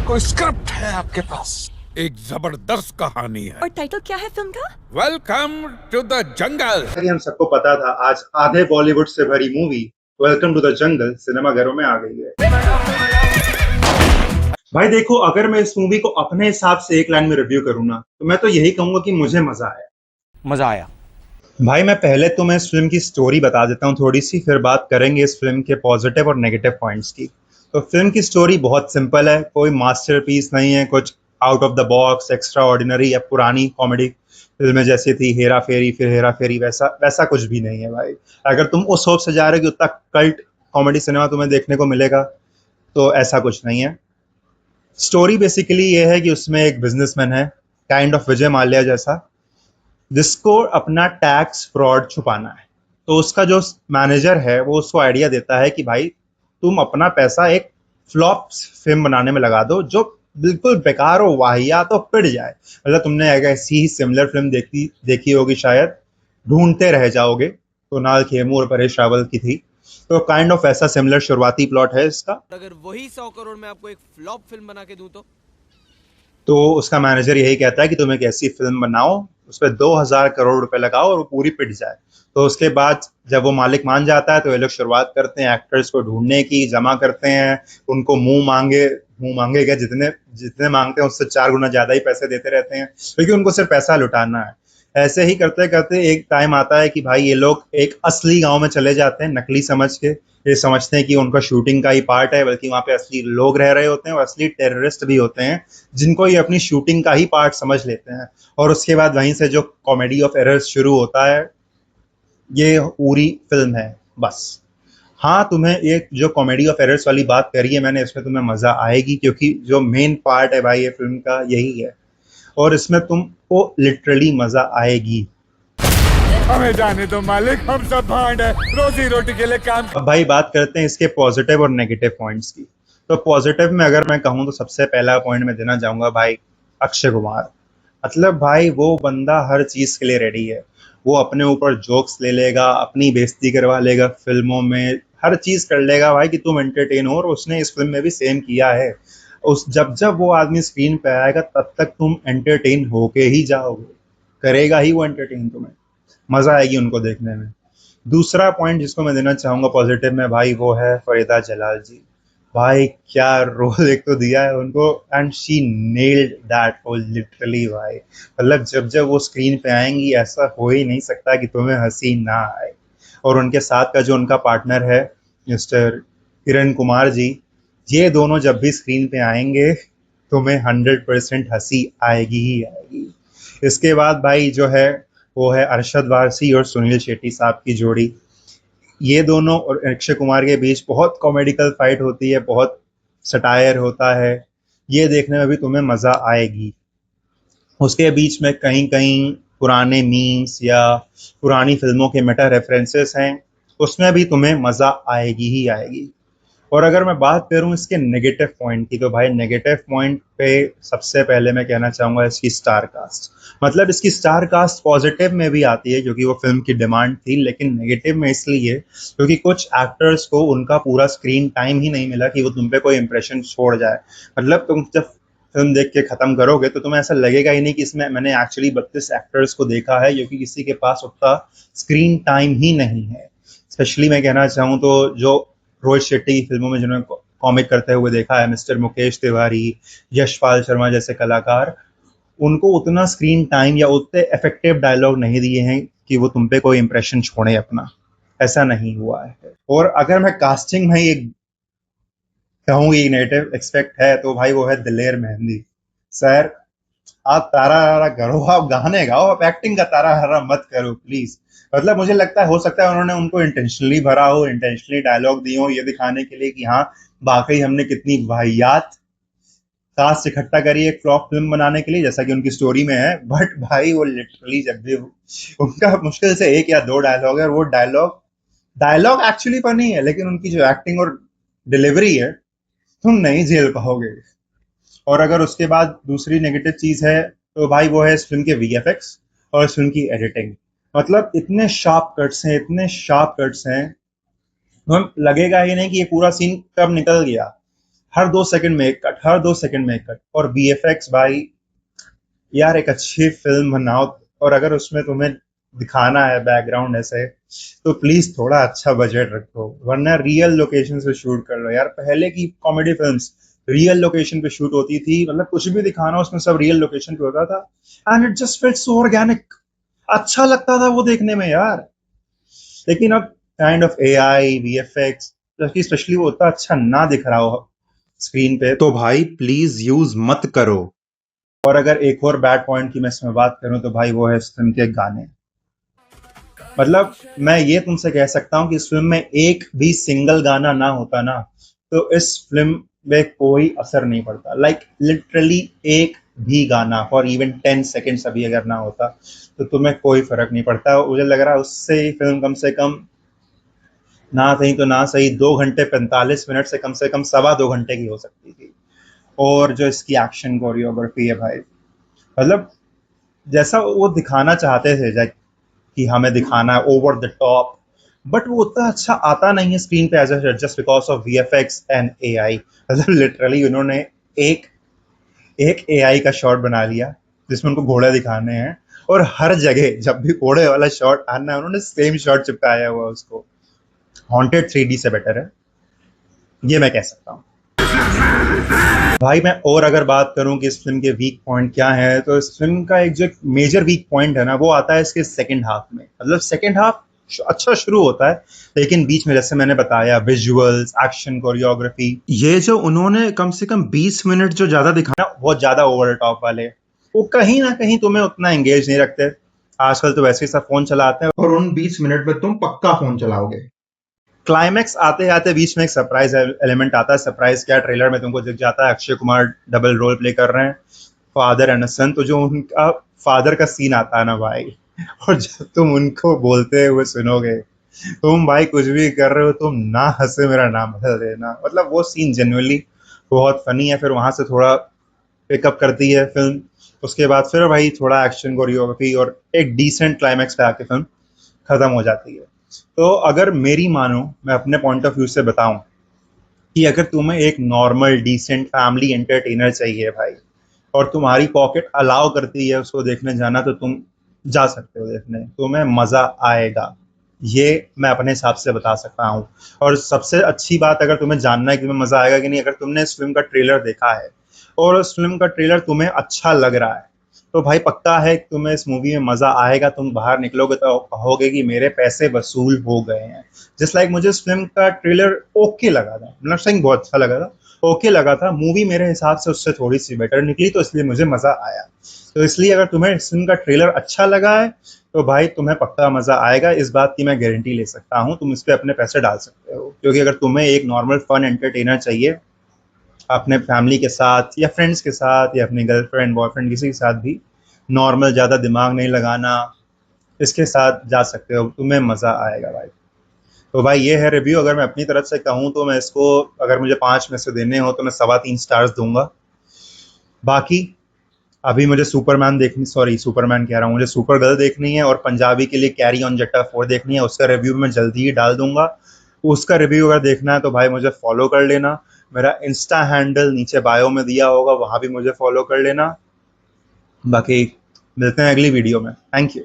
कोई स्क्रिप्ट है आपके पास? एक जबरदस्त कहानी है। और टाइटल क्या है फिल्म का? Welcome to the jungle. हम सबको पता था आज आधे बॉलीवुड से भरी movie welcome to the jungle सिनेमाघरों में आ गई है। भाई देखो, अगर मैं इस मूवी को अपने हिसाब से एक लाइन में रिव्यू करूँ ना, तो मैं तो यही कहूंगा कि मुझे मजा आया। भाई मैं पहले तो मैं इस फिल्म की स्टोरी बता देता हूँ थोड़ी सी, फिर बात करेंगे इस फिल्म के पॉजिटिव और नेगेटिव पॉइंट्स की। तो फिल्म की स्टोरी बहुत सिंपल है, कोई मास्टरपीस नहीं है, कुछ out of the box extra ordinary या पुरानी कॉमेडी फिल्में जैसी थी हेरा फेरी फिर हेरा फेरी वैसा कुछ भी नहीं है भाई। अगर तुम उस होप से जा रहे हो कि उतना कल्ट कॉमेडी सिनेमा तुम्हें देखने को मिलेगा, तो ऐसा कुछ नहीं है। स्टोरी बेसिकली ये है कि उसमें एक बिजनेसमैन है, काइंड ऑफ विजय माल्या जैसा, जिसको अपना टैक्स फ्रॉड छुपाना है। तो उसका जो मैनेजर है वो उसको आइडिया देता है कि भाई तुम अपना पैसा एक फ्लॉप फिल्म बनाने में लगा दो जो बिल्कुल बेकार हो, वाहियात तो पिट जाए। मतलब तुमने अगर ऐसी ही सिमिलर फिल्म देखी होगी शायद, ढूंढते रह जाओगे, कुणाल खेमू और परेश रावल की थी। तो काइंड ऑफ ऐसा सिमिलर शुरुआती प्लॉट है इसका। अगर वही 100 करोड़ में आपको एक फ्लॉप फिल्म बना के दूं तो उसका मैनेजर यही कहता है कि तुम एक ऐसी फिल्म बनाओ, उस पर 2000 करोड़ रुपए लगाओ और वो पूरी पिट जाए। तो उसके बाद जब वो मालिक मान जाता है तो ये लोग शुरुआत करते हैं एक्टर्स को ढूंढने की, जमा करते हैं उनको, मुंह मांगे क्या, जितने मांगते हैं उससे 4 गुना ज्यादा ही पैसे देते रहते हैं, क्योंकि उनको सिर्फ पैसा लुटाना है। ऐसे ही करते करते एक टाइम आता है कि भाई ये लोग एक असली गांव में चले जाते हैं, नकली समझ के। ये समझते हैं कि उनका शूटिंग का ही पार्ट है, बल्कि वहां पे असली लोग रह रहे होते हैं और असली टेररिस्ट भी होते हैं, जिनको ये अपनी शूटिंग का ही पार्ट समझ लेते हैं। और उसके बाद वहीं से जो कॉमेडी ऑफ एरर्स शुरू होता है, ये पूरी फिल्म है बस। हाँ, तुम्हें एक जो कॉमेडी ऑफ एरर्स वाली बात करी है मैंने, इसमें तुम्हें मजा आएगी, क्योंकि जो मेन पार्ट है भाई ये फिल्म का यही है, और इसमें तुमको लिटरली मजा आएगी। हमें जाने दो मालिक, हम सब भांड है, रोजी रोटी के लिए काम। अब भाई बात करते हैं इसके पॉजिटिव और नेगेटिव पॉइंट्स की। तो पॉजिटिव में अगर मैं कहूँ तो सबसे पहला पॉइंट मैं देना चाहूंगा भाई अक्षय कुमार। मतलब भाई वो बंदा हर चीज के लिए रेडी है। वो अपने ऊपर जोक्स ले लेगा, अपनी बेइज्जती करवा लेगा फिल्मों में, हर चीज कर लेगा भाई कि तुम एंटरटेन हो, और उसने इस फिल्म में भी सेम किया है। जब वो आदमी स्क्रीन पे आएगा तब तक तुम एंटरटेन होके ही जाओगे, करेगा ही वो एंटरटेन तुम्हें, मजा आएगी उनको देखने में। दूसरा पॉइंट जिसको मैं देना चाहूंगा पॉजिटिव में भाई, वो है फरीदा जलाल जी। भाई क्या रोल एक तो दिया है उनको, and she nailed that role literally भाई। मतलब जब वो स्क्रीन पे आएंगी ऐसा हो ही नहीं सकता कि तुम्हें हंसी ना आए। और उनके साथ का जो उनका पार्टनर है मिस्टर किरण कुमार जी, ये दोनों जब भी स्क्रीन पे आएंगे तुम्हें 100% हंसी आएगी ही आएगी। इसके बाद भाई जो है वो है अरशद वारसी और सुनील शेट्टी साहब की जोड़ी। ये दोनों और अक्षय कुमार के बीच बहुत कॉमेडिकल फाइट होती है, बहुत सटायर होता है, ये देखने में भी तुम्हें मजा आएगी। उसके बीच में कहीं कहीं पुराने मीम्स या पुरानी फिल्मों के मेटा रेफरेंसेस हैं, उसमें भी तुम्हें मजा आएगी ही आएगी। और अगर मैं बात करूं इसके नेगेटिव पॉइंट की, तो भाई नेगेटिव पॉइंट पे सबसे पहले मैं कहना चाहूंगा इसकी स्टार कास्ट। मतलब इसकी स्टार कास्ट पॉजिटिव में भी आती है क्योंकि वो फिल्म की डिमांड थी, लेकिन नेगेटिव में इसलिए क्योंकि कुछ एक्टर्स को उनका पूरा स्क्रीन टाइम ही नहीं मिला कि वो तुम पे कोई इंप्रेशन छोड़ जाए। मतलब तुम जब फिल्म देख के खत्म करोगे तो तुम्हें ऐसा लगेगा ही नहीं कि इसमें मैंने एक्चुअली 32 एक्टर्स को देखा है, क्योंकि किसी के पास उतना स्क्रीन टाइम ही नहीं है। स्पेशली मैं कहना चाहूँ तो जो रोहित शेट्टी की फिल्मों में जिन्होंने कॉमिक करते हुए देखा है, मिस्टर मुकेश तिवारी, यशपाल शर्मा जैसे कलाकार, उनको उतना स्क्रीन टाइम या उतने इफेक्टिव डायलॉग नहीं दिए हैं कि वो तुम पे कोई इंप्रेशन छोड़े अपना, ऐसा नहीं हुआ है। और अगर मैं कास्टिंग में एक कहूँगी नेगेटिव एक्सपेक्ट है तो भाई वो है दिलेर मेहंदी। सर आप तारा हारा करो, आप गाने गाओ, आप एक्टिंग का तारा हारा मत करो प्लीज। मतलब मुझे लगता है हो सकता है उन्होंने उनको इंटेंशनली भरा हो, इंटेंशनली डायलॉग दिए हो, ये दिखाने के लिए कि हाँ वाकई हमने कितनी वाहियात कास्ट इकट्ठा करी एक फ्लॉप फिल्म बनाने के लिए, जैसा कि उनकी स्टोरी में है। बट भाई वो लिटरली जब भी उनका मुश्किल से 1 या 2 डायलॉग है, और वो डायलॉग एक्चुअली पर नहीं है, लेकिन उनकी जो एक्टिंग और डिलीवरी है तुम नहीं झेल पाओगे। और अगर उसके बाद दूसरी नेगेटिव चीज है तो भाई वो है इस फिल्म के वीएफएक्स और इस फिल्म की एडिटिंग। मतलब इतने शार्प कट्स हैं, लगेगा ही नहीं कि ये पूरा सीन कब निकल गया। हर 2 सेकंड में एक कट, हर 2 सेकंड में एक कट। और वीएफएक्स भाई, यार एक अच्छी फिल्म बनाओ और अगर उसमें तुम्हें दिखाना है बैकग्राउंड ऐसे, तो प्लीज थोड़ा अच्छा बजट रखो, वरना रियल लोकेशन पे शूट कर लो यार। पहले की कॉमेडी फिल्म्स रियल लोकेशन पे शूट होती थी, मतलब कुछ भी दिखाना उसमें सब रियल लोकेशन पे होता था, and it just felt so organic, अच्छा लगता था वो देखने में यार। लेकिन अब काइंड ऑफ एआई वीएफएक्स, जबकि स्पेशली वो उतना अच्छा ना दिख रहा हो स्क्रीन पे, तो भाई प्लीज यूज मत करो। और अगर एक और बैड पॉइंट की मैं इसमें बात करूं तो भाई वो है इस फिल्म के गाने। मतलब मैं ये तुमसे कह सकता हूँ कि इस फिल्म में एक भी सिंगल गाना ना होता ना, तो इस फिल्म में कोई असर नहीं पड़ता। लाइक लिटरली एक भी गाना फॉर इवन 10 सेकेंड्स अभी अगर ना होता तो तुम्हें कोई फर्क नहीं पड़ता। मुझे लग रहा है उससे ही फिल्म कम से कम ना सही तो ना सही 2 घंटे 45 मिनट से कम 2.25 घंटे की हो सकती थी। और जो इसकी एक्शन कोरियोग्राफी है भाई, मतलब जैसा वो दिखाना चाहते थे कि हमें दिखाना है ओवर द टॉप, बट वो उतना अच्छा आता नहीं है स्क्रीन पे as just because of VFX and AI. मतलब लिटरली उन्होंने एक एक एआई का शॉट बना लिया जिसमें उनको घोड़े दिखाने हैं, और हर जगह जब भी घोड़े वाला शॉट आना है उन्होंने सेम शॉट चिपकाया हुआ उसको। हॉन्टेड 3D से बेटर है, ये मैं कह सकता हूँ भाई। मैं और अगर बात करूं कि इस फिल्म के वीक पॉइंट क्या है, तो इस फिल्म का एक जो मेजर वीक पॉइंट है ना, वो आता है इसके सेकंड हाफ में। मतलब सेकंड हाफ अच्छा शुरू होता है, लेकिन बीच में जैसे मैंने बताया विजुअल्स, एक्शन कोरियोग्राफी, ये जो उन्होंने कम से कम 20 मिनट जो ज्यादा दिखाना, बहुत ज्यादा ओवर द टॉप वाले, वो कहीं ना कहीं तुम्हें उतना एंगेज नहीं रखते। आजकल तो वैसे ही सब फोन चलाते हैं और उन 20 मिनट में तुम पक्का फोन चलाओगे। क्लाइमैक्स आते आते बीच में एक सरप्राइज एलिमेंट आता है। सरप्राइज क्या, ट्रेलर में तुमको दिख जाता है Akshay Kumar double role play कर रहे हैं, फादर एंड सन। तो जो उनका फादर का सीन आता है ना भाई, और जब तुम उनको बोलते हुए सुनोगे, तुम भाई कुछ भी कर रहे हो तुम ना हंसे मेरा नाम बदल देना। मतलब वो सीन जेन्युइनली बहुत फनी है। फिर वहां से थोड़ा पिकअप करती है फिल्म, उसके बाद फिर भाई थोड़ा एक्शन कोरियोग्राफी और एक डिसेंट क्लाइमैक्स पे आके फिल्म खत्म हो जाती है। तो अगर मेरी मानो, मैं अपने पॉइंट ऑफ व्यू से बताऊं कि अगर तुम्हें एक नॉर्मल डिसेंट फैमिली एंटरटेनर चाहिए भाई, और तुम्हारी पॉकेट अलाउ करती है उसको देखने जाना, तो तुम जा सकते हो देखने, तुम्हें मजा आएगा। ये मैं अपने हिसाब से बता सकता हूँ। और सबसे अच्छी बात, अगर तुम्हें जानना है कि तुम्हें मजा आएगा कि नहीं, अगर तुमने इस फिल्म का ट्रेलर देखा है और उस फिल्म का ट्रेलर तुम्हें अच्छा लग रहा है, तो भाई पक्का है कि तुम्हें इस मूवी में मजा आएगा। तुम बाहर निकलोगे तो कहोगे कि मेरे पैसे वसूल हो गए हैं। जस्ट लाइक मुझे इस फिल्म का ट्रेलर ओके लगा था, नॉट सेइंग बहुत अच्छा लगा था, ओके लगा था। मूवी मेरे हिसाब से उससे थोड़ी सी बेटर निकली, तो इसलिए मुझे मजा आया। तो इसलिए अगर तुम्हें इस फिल्म का ट्रेलर अच्छा लगा है तो भाई तुम्हें पक्का मजा आएगा, इस बात की मैं गारंटी ले सकता हूँ। तुम इस पे अपने पैसे डाल सकते हो, क्योंकि अगर तुम्हें एक नॉर्मल फन एंटरटेनर चाहिए अपने फैमिली के साथ या फ्रेंड्स के साथ या अपनी गर्लफ्रेंड बॉयफ्रेंड किसी के साथ भी, नॉर्मल ज़्यादा दिमाग नहीं लगाना, इसके साथ जा सकते हो, तुम्हें मज़ा आएगा भाई। तो भाई ये है रिव्यू। अगर मैं अपनी तरफ से कहूँ तो मैं इसको, अगर मुझे 5 में से देने हो तो मैं 3.25 स्टार्स दूंगा। बाकी अभी मुझे सुपरमैन कह रहा हूँ, मुझे सुपर गर्ल देखनी है, और पंजाबी के लिए कैरी ऑन जट्टा 4 देखनी है। उसका रिव्यू मैं जल्दी ही डाल दूंगा। उसका रिव्यू अगर देखना है तो भाई मुझे फॉलो कर लेना, मेरा इंस्टा हैंडल नीचे बायो में दिया होगा, वहां भी मुझे फॉलो कर लेना। बाकी मिलते हैं अगली वीडियो में। Thank you.